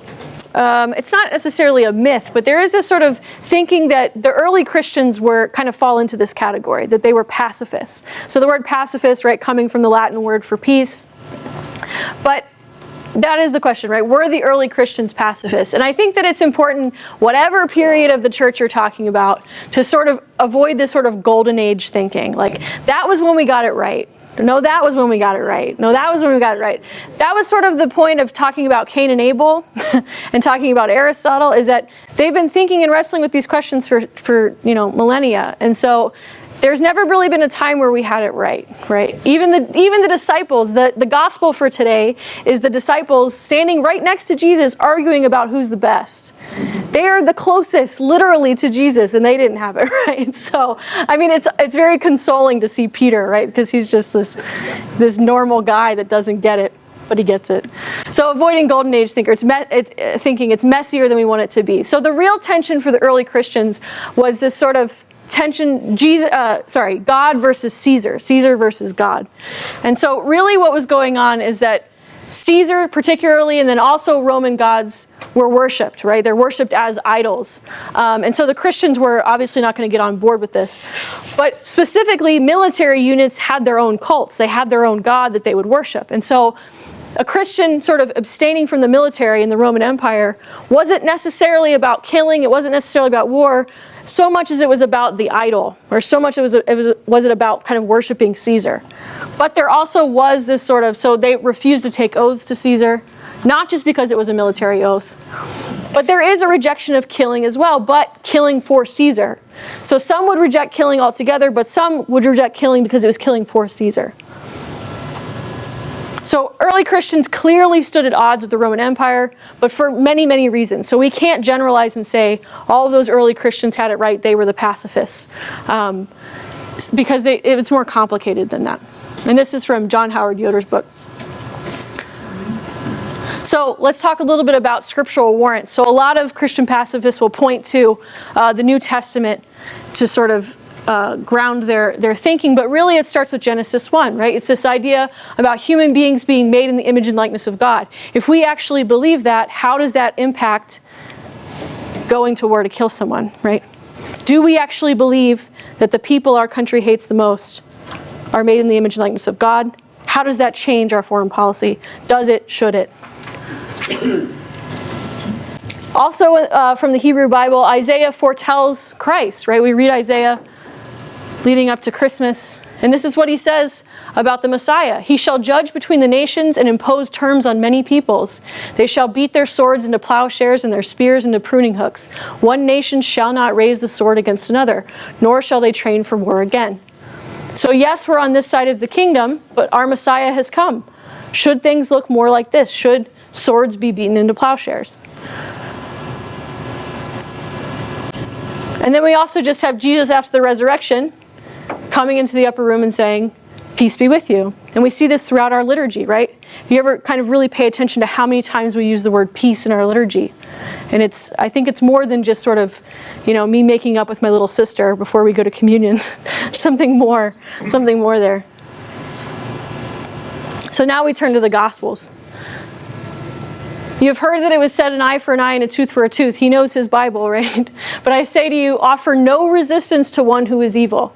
it's not necessarily a myth, but there is this sort of thinking that the early Christians fall into this category, that they were pacifists. So the word pacifist, right, coming from the Latin word for peace. But that is the question, right? Were the early Christians pacifists? And I think that it's important, whatever period of the church you're talking about, to sort of avoid this sort of golden age thinking. Like, that was when we got it right. No, that was when we got it right. No, that was when we got it right. That was sort of the point of talking about Cain and Abel and talking about Aristotle, is that they've been thinking and wrestling with these questions for millennia. And so there's never really been a time where we had it right? Even the disciples, the gospel for today is the disciples standing right next to Jesus arguing about who's the best. They are the closest, literally, to Jesus, and they didn't have it right. So, I mean, it's very consoling to see Peter, right? Because he's just this normal guy that doesn't get it, but he gets it. So avoiding golden age thinking, it's messier than we want it to be. So the real tension for the early Christians was this sort of tension, God versus Caesar versus God. And so really what was going on is that Caesar particularly, and then also Roman gods, were worshipped, right? They're worshipped as idols. And so the Christians were obviously not going to get on board with this. But specifically, military units had their own cults. They had their own god that they would worship. And so a Christian sort of abstaining from the military in the Roman Empire wasn't necessarily about killing, it wasn't necessarily about war, so much as it was about the idol, or so much was it about kind of worshiping Caesar. But there also was this sort of, so they refused to take oaths to Caesar, not just because it was a military oath, but there is a rejection of killing as well, but killing for Caesar. So some would reject killing altogether, but some would reject killing because it was killing for Caesar. So early Christians clearly stood at odds with the Roman Empire, but for many, many reasons. So we can't generalize and say all of those early Christians had it right, they were the pacifists. Because it's more complicated than that. And this is from John Howard Yoder's book. So let's talk a little bit about scriptural warrants. So a lot of Christian pacifists will point to the New Testament to sort of ground their thinking, but really it starts with Genesis 1, right? It's this idea about human beings being made in the image and likeness of God. If we actually believe that, how does that impact going to war to kill someone, right? Do we actually believe that the people our country hates the most are made in the image and likeness of God? How does that change our foreign policy? Does it? Should it? Also, from the Hebrew Bible, Isaiah foretells Christ, right? We read Isaiah leading up to Christmas, and this is what he says about the Messiah. He shall judge between the nations and impose terms on many peoples. They shall beat their swords into plowshares and their spears into pruning hooks. One nation shall not raise the sword against another, nor shall they train for war again. So yes, we're on this side of the kingdom, but our Messiah has come. Should things look more like this? Should swords be beaten into plowshares? And then we also just have Jesus after the resurrection coming into the upper room and saying, peace be with you. And we see this throughout our liturgy, right? You ever kind of really pay attention to how many times we use the word peace in our liturgy? And I think it's more than just sort of, me making up with my little sister before we go to communion. something more there. So now we turn to the Gospels. You have heard that it was said, an eye for an eye and a tooth for a tooth. He knows his Bible, right? But I say to you, offer no resistance to one who is evil.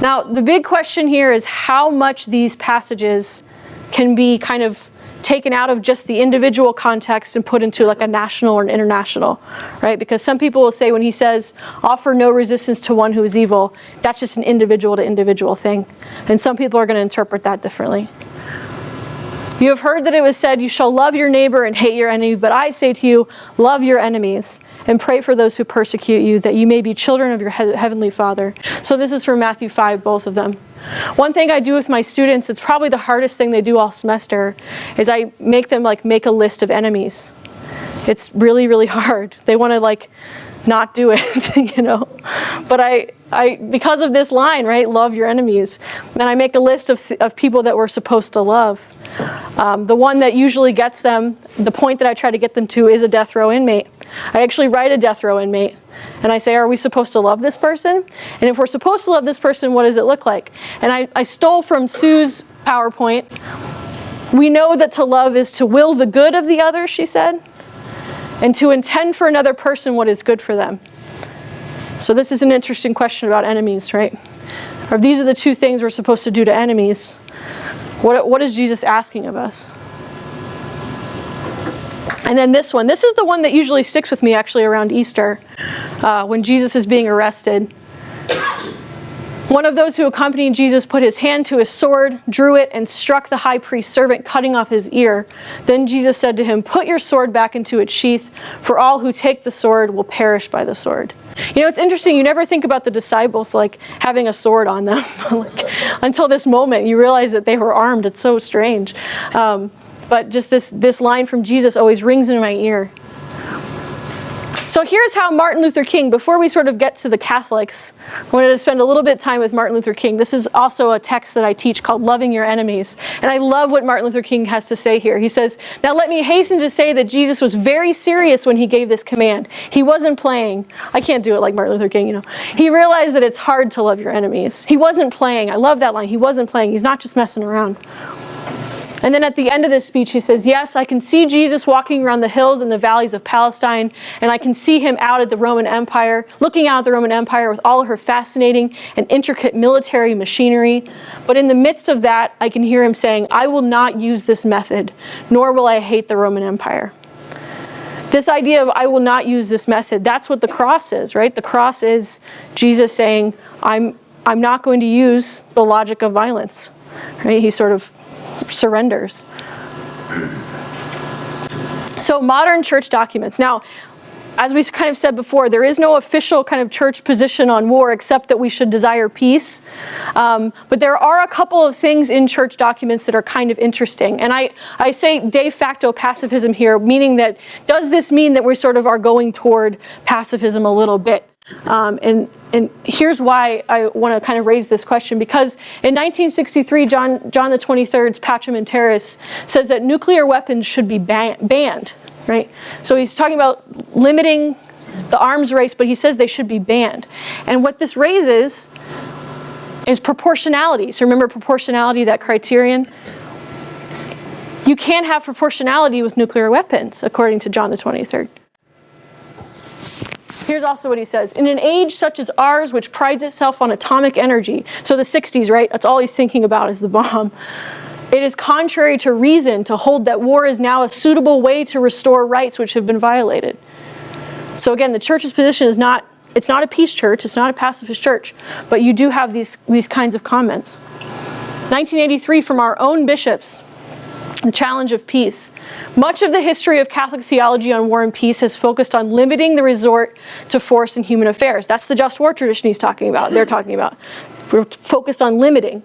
Now, the big question here is how much these passages can be kind of taken out of just the individual context and put into like a national or an international, right? Because some people will say when he says, offer no resistance to one who is evil, that's just an individual to individual thing. And some people are going to interpret that differently. You have heard that it was said, you shall love your neighbor and hate your enemy, but I say to you, love your enemies and pray for those who persecute you, that you may be children of your heavenly Father. So this is from Matthew 5, both of them. One thing I do with my students, it's probably the hardest thing they do all semester, is I make them make a list of enemies. It's really, really hard. They want to not do it, But I because of this line, right, love your enemies, then I make a list of people that we're supposed to love. The one that usually gets them, the point that I try to get them to is a death row inmate. I actually write a death row inmate, and I say, are we supposed to love this person? And if we're supposed to love this person, what does it look like? And I stole from Sue's PowerPoint. We know that to love is to will the good of the other, she said, and to intend for another person what is good for them. So this is an interesting question about enemies, right? Or if these are the two things we're supposed to do to enemies, what is Jesus asking of us? And then this one. This is the one that usually sticks with me actually around Easter, when Jesus is being arrested. One of those who accompanied Jesus put his hand to his sword, drew it, and struck the high priest's servant, cutting off his ear. Then Jesus said to him, put your sword back into its sheath, for all who take the sword will perish by the sword. It's interesting, you never think about the disciples having a sword on them. Until this moment, you realize that they were armed. It's so strange. But just this line from Jesus always rings in my ear. So here's how Martin Luther King, before we sort of get to the Catholics, I wanted to spend a little bit of time with Martin Luther King. This is also a text that I teach called Loving Your Enemies. And I love what Martin Luther King has to say here. He says, now let me hasten to say that Jesus was very serious when he gave this command. He wasn't playing. I can't do it like Martin Luther King, He realized that it's hard to love your enemies. He wasn't playing. I love that line. He wasn't playing. He's not just messing around. And then at the end of this speech, he says, yes, I can see Jesus walking around the hills and the valleys of Palestine, and I can see him out at the Roman Empire, looking out at the Roman Empire with all of her fascinating and intricate military machinery. But in the midst of that, I can hear him saying, I will not use this method, nor will I hate the Roman Empire. This idea of I will not use this method, that's what the cross is, right? The cross is Jesus saying, I'm not going to use the logic of violence, right? He sort of surrenders. So modern church documents. Now, as we kind of said before, there is no official kind of church position on war except that we should desire peace. But there are a couple of things in church documents that are kind of interesting. And I say de facto pacifism here, meaning that does this mean that we sort of are going toward pacifism a little bit? And here's why I want to kind of raise this question, because in 1963, John the 23rd's Pacem in Terris says that nuclear weapons should be banned, right? So he's talking about limiting the arms race, but he says they should be banned. And what this raises is proportionality. So remember proportionality, that criterion? You can't have proportionality with nuclear weapons, according to John the 23rd. Here's also what he says. In an age such as ours, which prides itself on atomic energy, so the 60s, right? That's all he's thinking about is the bomb. It is contrary to reason to hold that war is now a suitable way to restore rights which have been violated. So again, the church's position is not, it's not a peace church, it's not a pacifist church, but you do have these kinds of comments. 1983 from our own bishops, the challenge of peace. Much of the history of Catholic theology on war and peace has focused on limiting the resort to force in human affairs. That's the just war tradition he's talking about, they're talking about. We're focused on limiting.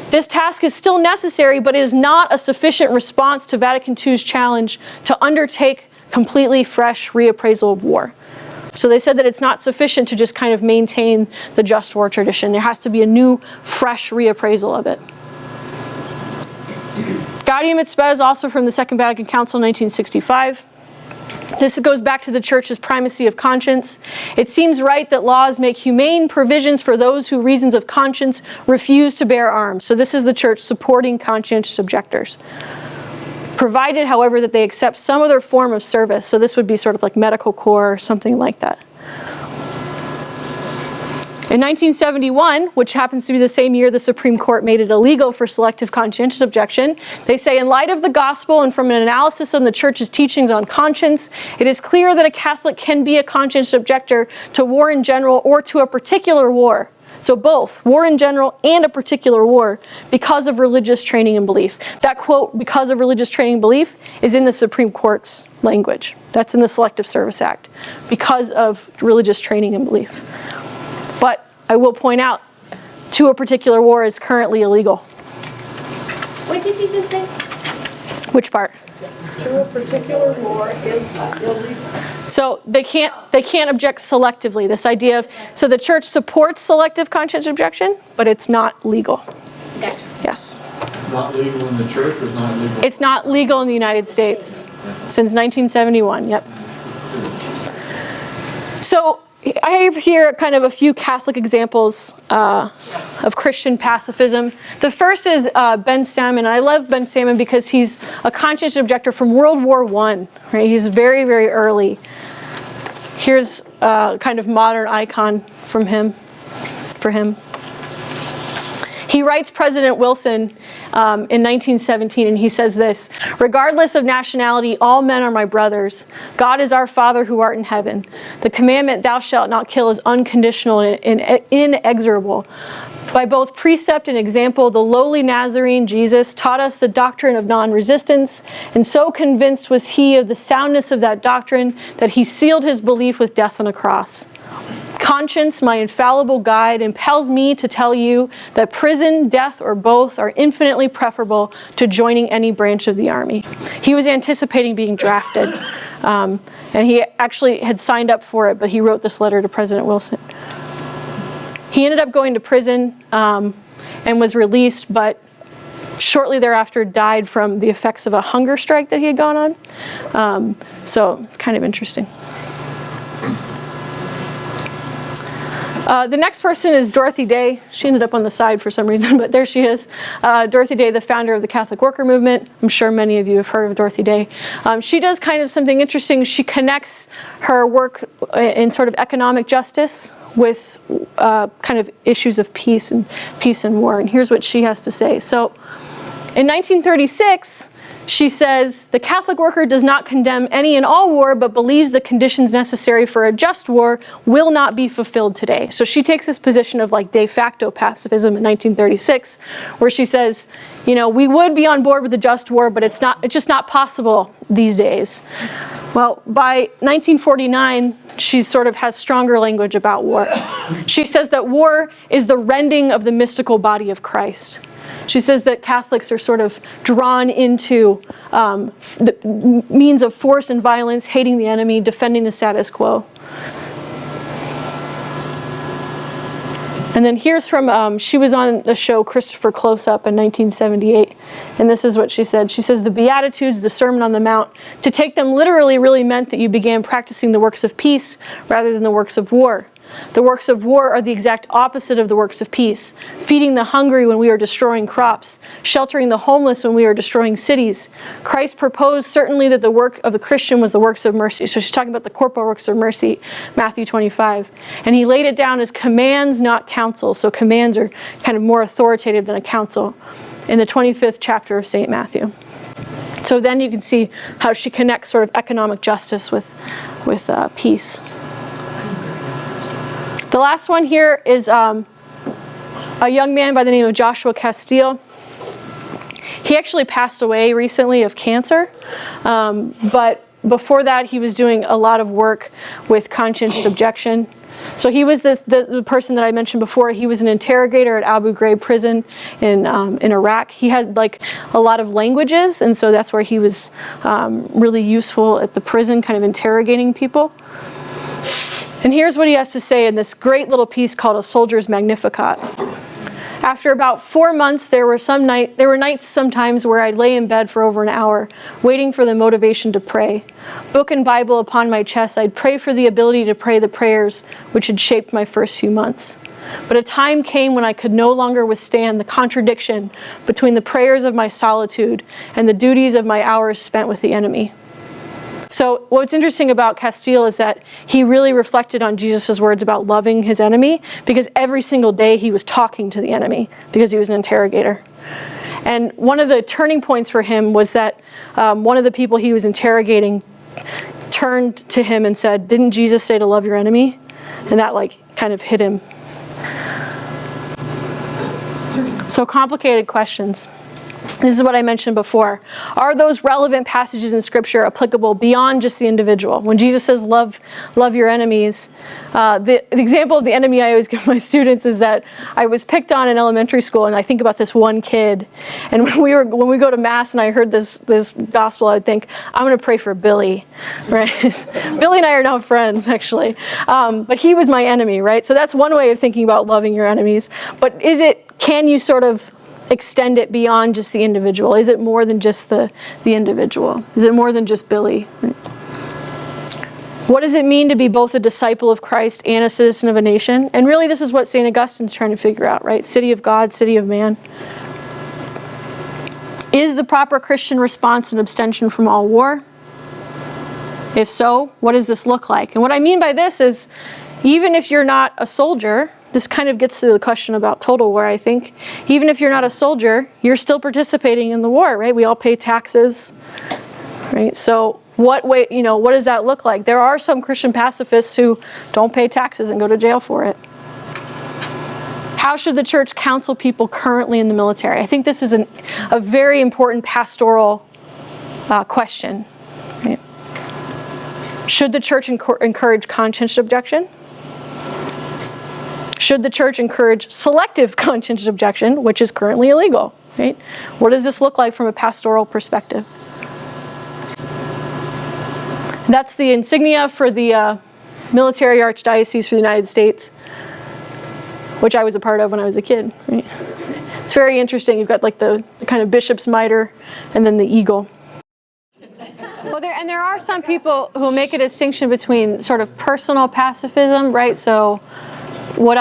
This task is still necessary, but it is not a sufficient response to Vatican II's challenge to undertake completely fresh reappraisal of war. So they said that it's not sufficient to just kind of maintain the just war tradition. There has to be a new, fresh reappraisal of it. Gaudium et Spes, also from the Second Vatican Council, 1965. This goes back to the Church's primacy of conscience. It seems right that laws make humane provisions for those who, reasons of conscience, refuse to bear arms. So this is the Church supporting conscientious objectors. Provided, however, that they accept some other form of service. So this would be sort of like medical corps or something like that. In 1971, which happens to be the same year the Supreme Court made it illegal for selective conscientious objection, they say, in light of the gospel and from an analysis on the Church's teachings on conscience, it is clear that a Catholic can be a conscientious objector to war in general or to a particular war. So both, war in general and a particular war, because of religious training and belief. That quote, because of religious training and belief, is in the Supreme Court's language. That's in the Selective Service Act, because of religious training and belief. But I will point out, to a particular war is currently illegal. What did you just say? Which part? To a particular war is illegal. So they can't object selectively. This idea of, so the Church supports selective conscientious objection, but it's not legal. Gotcha. Yes. Not legal in the church or not legal? It's not legal in the United States since 1971, yep. So I have here kind of a few Catholic examples of Christian pacifism. The first is Ben Salmon. I love Ben Salmon because he's a conscientious objector from World War I. Right? He's very, very early. Here's a kind of modern icon from him, for him. He writes President Wilson in 1917, and he says this: regardless of nationality, all men are my brothers. God is our Father who art in heaven. The commandment, thou shalt not kill, is unconditional and inexorable. By both precept and example, the lowly Nazarene, Jesus, taught us the doctrine of non-resistance, and so convinced was he of the soundness of that doctrine that he sealed his belief with death on a cross. Conscience, my infallible guide, impels me to tell you that prison, death, or both are infinitely preferable to joining any branch of the army. He was anticipating being drafted, and he actually had signed up for it, but he wrote this letter to President Wilson. He ended up going to prison and was released, but shortly thereafter died from the effects of a hunger strike that he had gone on. So it's kind of interesting. The next person is Dorothy Day. She ended up on the side for some reason, but there she is. Dorothy Day, the founder of the Catholic Worker Movement. I'm sure many of you have heard of Dorothy Day. She does kind of something interesting. She connects her work in sort of economic justice with kind of issues of peace and war. And here's what she has to say. So in 1936, she says, the Catholic worker does not condemn any and all war, but believes the conditions necessary for a just war will not be fulfilled today. So she takes this position of like de facto pacifism in 1936, where she says, you know, we would be on board with a just war, but it's just not possible these days. Well, by 1949, she sort of has stronger language about war. She says that war is the rending of the mystical body of Christ. She says that Catholics are sort of drawn into the means of force and violence, hating the enemy, defending the status quo. And then here's from, she was on the show Christopher Close-Up in 1978, and this is what she said. She says, the Beatitudes, the Sermon on the Mount, to take them literally really meant that you began practicing the works of peace rather than the works of war. The works of war are the exact opposite of the works of peace. Feeding the hungry when we are destroying crops, sheltering the homeless when we are destroying cities. Christ proposed certainly that the work of the Christian was the works of mercy. So she's talking about the corporal works of mercy, Matthew 25. And he laid it down as commands, not counsels. So commands are kind of more authoritative than a counsel in the 25th chapter of St. Matthew. So then you can see how she connects sort of economic justice with peace. The last one here is a young man by the name of Joshua Castile. He actually passed away recently of cancer, but before that he was doing a lot of work with conscientious objection. So he was the person that I mentioned before. He was an interrogator at Abu Ghraib prison in Iraq. He had like a lot of languages, and so that's where he was really useful at the prison, kind of interrogating people. And here's what he has to say in this great little piece called A Soldier's Magnificat. After about 4 months, there were nights sometimes where I'd lay in bed for over an hour, waiting for the motivation to pray. Book and Bible upon my chest, I'd pray for the ability to pray the prayers which had shaped my first few months. But a time came when I could no longer withstand the contradiction between the prayers of my solitude and the duties of my hours spent with the enemy. So what's interesting about Castile is that he really reflected on Jesus' words about loving his enemy, because every single day he was talking to the enemy because he was an interrogator. And one of the turning points for him was that one of the people he was interrogating turned to him and said, "Didn't Jesus say to love your enemy?" And that kind of hit him. So complicated questions. This is what I mentioned before. Are those relevant passages in Scripture applicable beyond just the individual? When Jesus says, love your enemies, the example of the enemy I always give my students is that I was picked on in elementary school, and I think about this one kid. And when we go to Mass and I heard this gospel, I would think, I'm going to pray for Billy, right? Billy and I are now friends, actually. But he was my enemy, right? So that's one way of thinking about loving your enemies. But can you sort of extend it beyond just the individual? Is it more than just the individual? Is it more than just Billy? What does it mean to be both a disciple of Christ and a citizen of a nation? And really this is what St. Augustine's trying to figure out, right? City of God, city of man. Is the proper Christian response an abstention from all war? If so, what does this look like? And what I mean by this is, even if you're not a soldier, this kind of gets to the question about total war, I think. Even if you're not a soldier, you're still participating in the war, right? We all pay taxes, right? So what does that look like? There are some Christian pacifists who don't pay taxes and go to jail for it. How should the church counsel people currently in the military? I think this is a very important pastoral question, right? Should the church encourage conscientious objection? Should the church encourage selective conscientious objection, which is currently illegal, right? What does this look like from a pastoral perspective? That's the insignia for the Military Archdiocese for the United States, which I was a part of when I was a kid, right? It's very interesting. You've got the kind of bishop's mitre and then the eagle. Well, there are some people who make a distinction between sort of personal pacifism, right? So would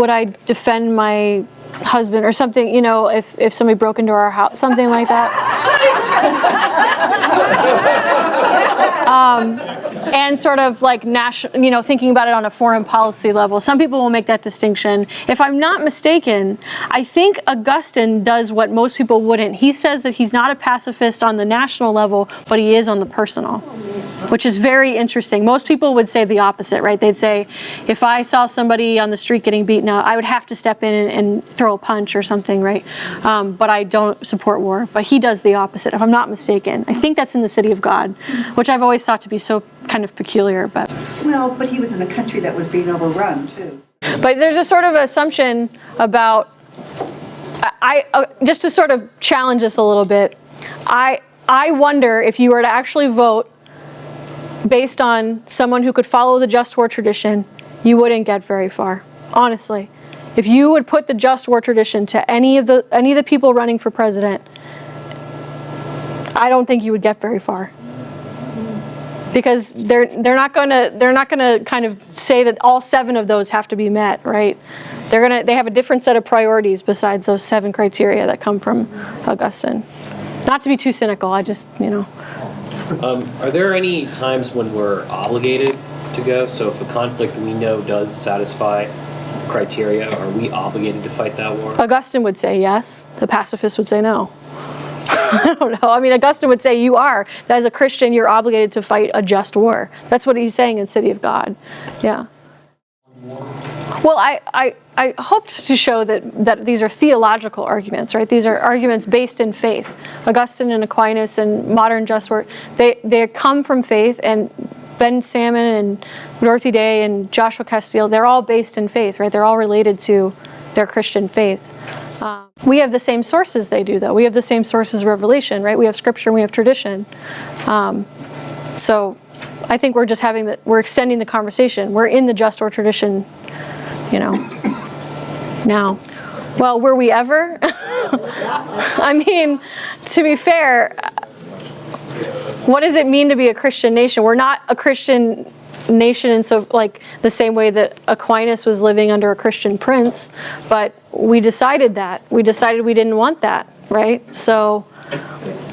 I defend my husband or something, if somebody broke into our house, something like that. And sort of like national, thinking about it on a foreign policy level. Some people will make that distinction. If I'm not mistaken, I think Augustine does what most people wouldn't. He says that he's not a pacifist on the national level, but he is on the personal, which is very interesting. Most people would say the opposite, right? They'd say, if I saw somebody on the street getting beaten up, I would have to step in and throw a punch or something, right? But I don't support war. But he does the opposite, if I'm not mistaken. I think that's in the City of God, which I've always thought to be so kind of peculiar. But he was in a country that was being overrun, too. But there's a sort of assumption about, just to sort of challenge this a little bit, I wonder if you were to actually vote based on someone who could follow the just war tradition, you wouldn't get very far, honestly. If you would put the just war tradition to any of the people running for president, I don't think you would get very far. Because they're not going to kind of say that all 7 of those have to be met, right? They have a different set of priorities besides those 7 criteria that come from Augustine. Not to be too cynical, I just, Are there any times when we're obligated to go? So if a conflict we know does satisfy criteria, are we obligated to fight that war? Augustine would say yes. The pacifist would say no. I don't know. I mean, Augustine would say you are. That as a Christian, you're obligated to fight a just war. That's what he's saying in City of God. Yeah. Well, I hoped to show that these are theological arguments, right? These are arguments based in faith. Augustine and Aquinas and modern just war, they come from faith, and Ben Salmon and Dorothy Day and Joshua Castile, they're all based in faith, right? They're all related to their Christian faith. We have the same sources they do, though. We have the same sources of revelation, right? We have scripture and we have tradition. So I think we're just we're extending the conversation. We're in the just war tradition, now. Well, were we ever? I mean, to be fair, what does it mean to be a Christian nation? We're not a Christian nation in so like the same way that Aquinas was living under a Christian prince, but we decided we didn't want that, right? So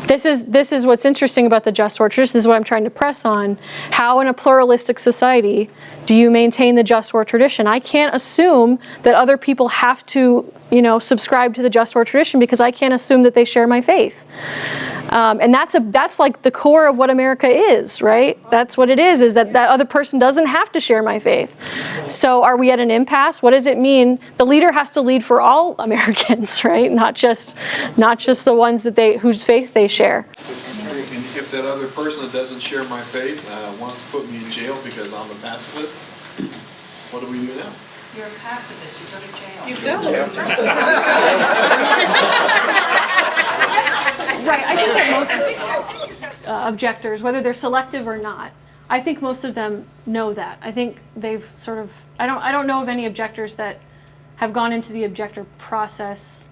this is what's interesting about the just war tradition. This is what I'm trying to press on. How in a pluralistic society do you maintain the just war tradition? I can't assume that other people have to, subscribe to the just war tradition, because I can't assume that they share my faith. And that's like the core of what America is, right? That's what it is that other person doesn't have to share my faith. So are we at an impasse? What does it mean? The leader has to lead for all Americans, right? Not just the ones whose faith they share. And if that other person that doesn't share my faith wants to put me in jail because I'm a pacifist, what do we do now? You're a pacifist, you go to jail. Right, I think that most objectors, whether they're selective or not, I think most of them know that. I think they've sort of, I don't know of any objectors that have gone into the objector process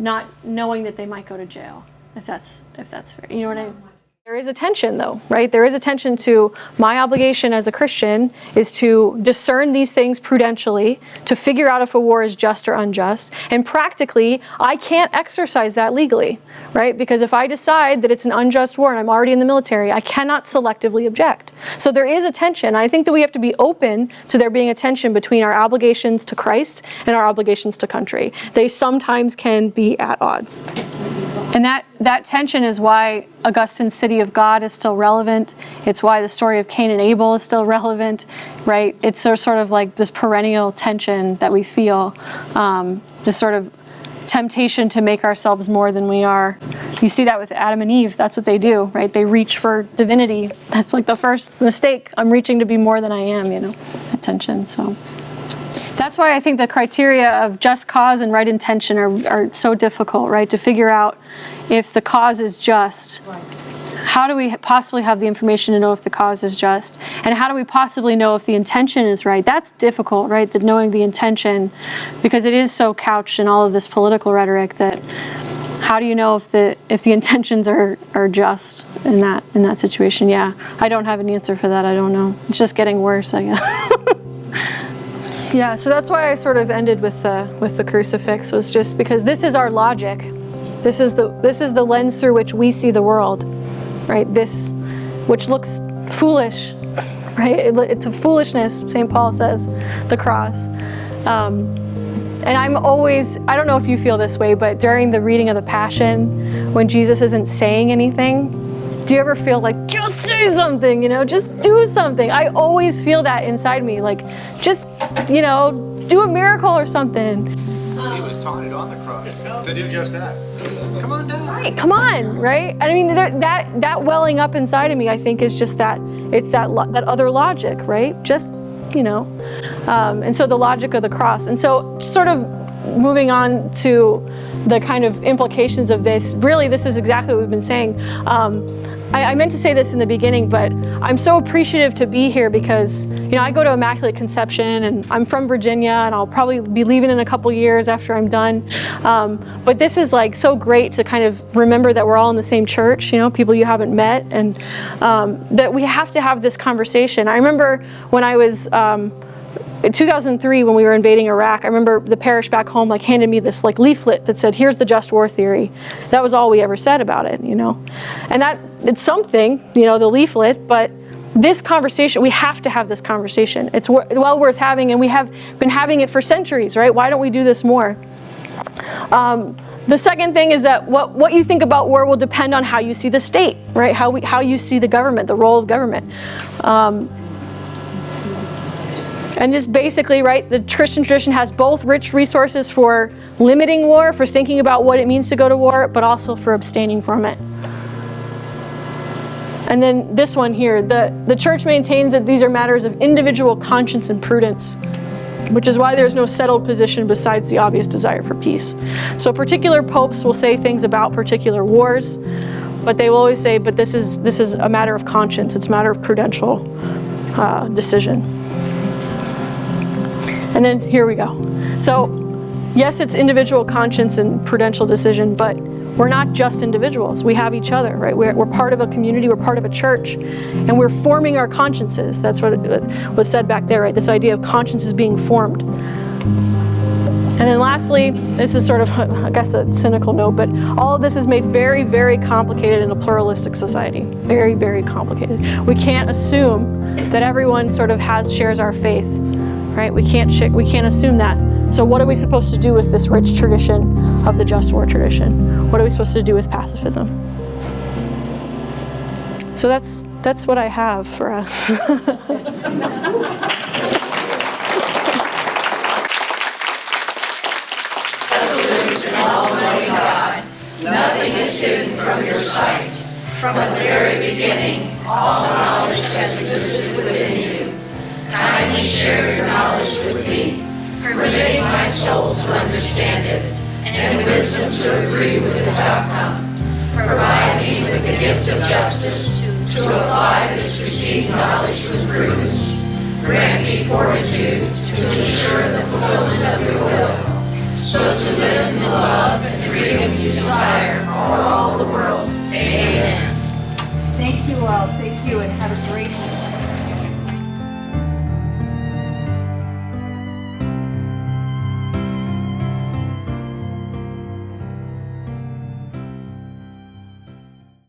not knowing that they might go to jail, if that's fair. You know what I mean? There is a tension, though, right? There is a tension to my obligation as a Christian is to discern these things prudentially, to figure out if a war is just or unjust. And practically, I can't exercise that legally, right? Because if I decide that it's an unjust war and I'm already in the military, I cannot selectively object. So there is a tension. I think that we have to be open to there being a tension between our obligations to Christ and our obligations to country. They sometimes can be at odds. And that tension is why Augustine's City of God is still relevant. It's why the story of Cain and Abel is still relevant, right? It's sort of like this perennial tension that we feel, this sort of temptation to make ourselves more than we are. You see that with Adam and Eve. That's what they do, right? They reach for divinity. That's like the first mistake. I'm reaching to be more than I am, that tension, so. That's why I think the criteria of just cause and right intention are so difficult, right? To figure out if the cause is just. How do we possibly have the information to know if the cause is just? And how do we possibly know if the intention is right? That's difficult, right? That knowing the intention, because it is so couched in all of this political rhetoric that how do you know if the intentions are just in that situation? Yeah, I don't have an answer for that. I don't know. It's just getting worse, I guess. Yeah, so that's why I sort of ended with the crucifix, was just because this is our logic. This is the lens through which we see the world, right? This, which looks foolish, right? It's a foolishness, St. Paul says, the cross. And I'm always, I don't know if you feel this way, but during the reading of the Passion, when Jesus isn't saying anything, do you ever feel like, just say something, just do something? I always feel that inside me, like, just, do a miracle or something. He was taunted on the cross to do just that. Come on down. Right, come on, right? I mean, that welling up inside of me, I think, is just that, it's that other logic, right? Just, and so the logic of the cross. And so sort of moving on to the kind of implications of this, really, this is exactly what we've been saying. I meant to say this in the beginning, but I'm so appreciative to be here because, I go to Immaculate Conception and I'm from Virginia and I'll probably be leaving in a couple years after I'm done. But this is like so great to kind of remember that we're all in the same church, people you haven't met, and that we have to have this conversation. I remember when I was, in 2003, when we were invading Iraq, I remember the parish back home handed me this leaflet that said, "Here's the just war theory." That was all we ever said about it, And that, it's something, the leaflet, but this conversation, we have to have this conversation. It's well worth having, and we have been having it for centuries, right? Why don't we do this more? The second thing is that what you think about war will depend on how you see the state, right? How you see the government, the role of government. And just basically, right, the Christian tradition has both rich resources for limiting war, for thinking about what it means to go to war, but also for abstaining from it. And then this one here, the church maintains that these are matters of individual conscience and prudence, which is why there's no settled position besides the obvious desire for peace. So particular popes will say things about particular wars, but they will always say, but this is a matter of conscience, it's a matter of prudential decision. And then here we go. So yes, it's individual conscience and prudential decision, but we're not just individuals. We have each other, right? We're part of a community, we're part of a church, and we're forming our consciences. That's what was said back there, right? This idea of consciences being formed. And then lastly, this is sort of, I guess, a cynical note, but all of this is made very, very complicated in a pluralistic society. Very, very complicated. We can't assume that everyone sort of shares our faith. Right? We can't assume that. So what are we supposed to do with this rich tradition of the just war tradition? What are we supposed to do with pacifism? So that's what I have for us. Almighty God, nothing is hidden from your sight. From the very beginning, all knowledge has existed within you. Kindly share your knowledge with me, permitting my soul to understand it, and wisdom to agree with its outcome. Provide me with the gift of justice to apply this received knowledge with prudence. Grant me fortitude to ensure the fulfillment of your will, so to live in the love and freedom you desire for all the world. Amen.